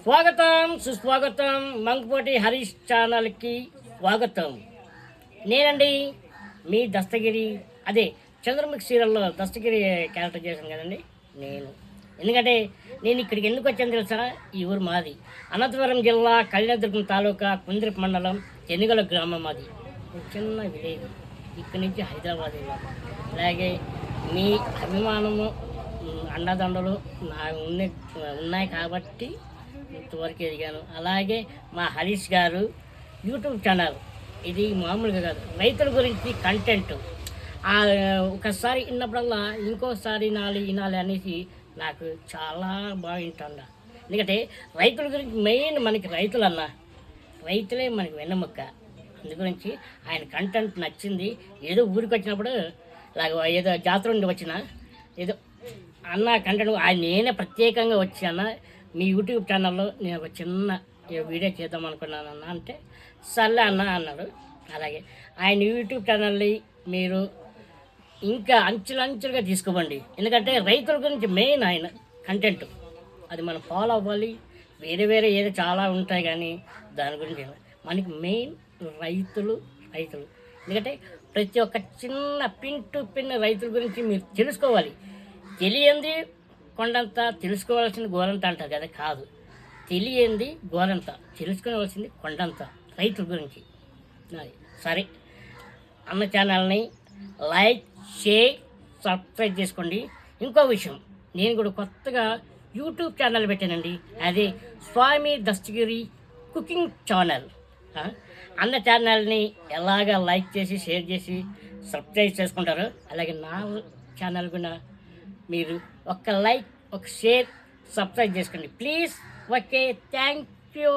స్వాగతం సుస్వాగతం మంగపోటి హరీష్ ఛానల్కి స్వాగతం. నేనండి మీ దస్తగిరి, అదే చంద్రముఖి సీరియల్లో దస్తగిరి క్యారెక్టర్ చేశాను కదండి నేను. ఎందుకంటే నేను ఇక్కడికి ఎందుకు వచ్చాను తెలుసా? ఈ ఊరు మాది అనంతపురం జిల్లా కళ్యాణదుర్గం తాలూకా కుంద్రిప్ మండలం ఎన్నిగల గ్రామం. అది ఒక చిన్న విలేజ్. ఇక్కడి నుంచి హైదరాబాద్ వెళ్ళాము. అలాగే మీ అభిమానము అండదండలు నా ఉన్నాయి కాబట్టి ఇంతవరకు ఎదిగాను. అలాగే మా హరీష్ గారు యూట్యూబ్ ఛానల్, ఇది మామూలుగా కాదు, రైతుల గురించి కంటెంట్. ఒకసారి విన్నప్పుడల్లా ఇంకోసారి వినాలి అనేసి నాకు చాలా బాగా వింటుండ. ఎందుకంటే రైతుల గురించి మెయిన్ మనకి రైతులే మనకి వెన్నెముక్క. అందు గురించి ఆయన కంటెంట్ నచ్చింది. ఏదో ఊరికి వచ్చినప్పుడు ఏదో జాతర నుండి వచ్చిన ఏదో అన్న కంటెంట్ నేనే ప్రత్యేకంగా వచ్చి అన్న మీ యూట్యూబ్ ఛానల్లో నేను ఒక చిన్న వీడియో చేద్దాం అనుకున్నాను అన్న అంటే సర్లే అన్న అన్నాడు. అలాగే ఆయన యూట్యూబ్ ఛానల్ని మీరు ఇంకా అంచులంచులుగా తీసుకోవండి. ఎందుకంటే రైతుల గురించి మెయిన్ ఆయన కంటెంట్ అది మనం ఫాలో అవ్వాలి. వేరే ఏదో చాలా ఉంటాయి కానీ దాని గురించి మనకి మెయిన్ రైతులు. ఎందుకంటే ప్రతి ఒక్క చిన్న పిన్ టు పిన్ రైతుల గురించి మీరు తెలుసుకోవాలి. తెలియంది కొండంత, తెలుసుకోవాల్సింది గోరంత అంటారు కదా, కాదు. తెలియంది గోరంత, తెలుసుకోవాల్సింది కొండంత రైతుల గురించి. సరే, అన్న ఛానల్ని లైక్, షేర్, సబ్స్క్రైబ్ చేసుకోండి. ఇంకో విషయం, నేను కూడా కొత్తగా యూట్యూబ్ ఛానల్ పెట్టానండి. అదే స్వామి దస్తగిరి కుకింగ్ ఛానల్. అన్న ఛానల్ని ఎలాగా లైక్ చేసి, షేర్ చేసి, సబ్స్క్రైబ్ చేసుకుంటారు. అలాగే నా ఛానల్ కూడా మీరు ఒక లైక్, ఒక షేర్, సబ్స్క్రైబ్ చేసుకోండి ప్లీజ్. Okay, thank you.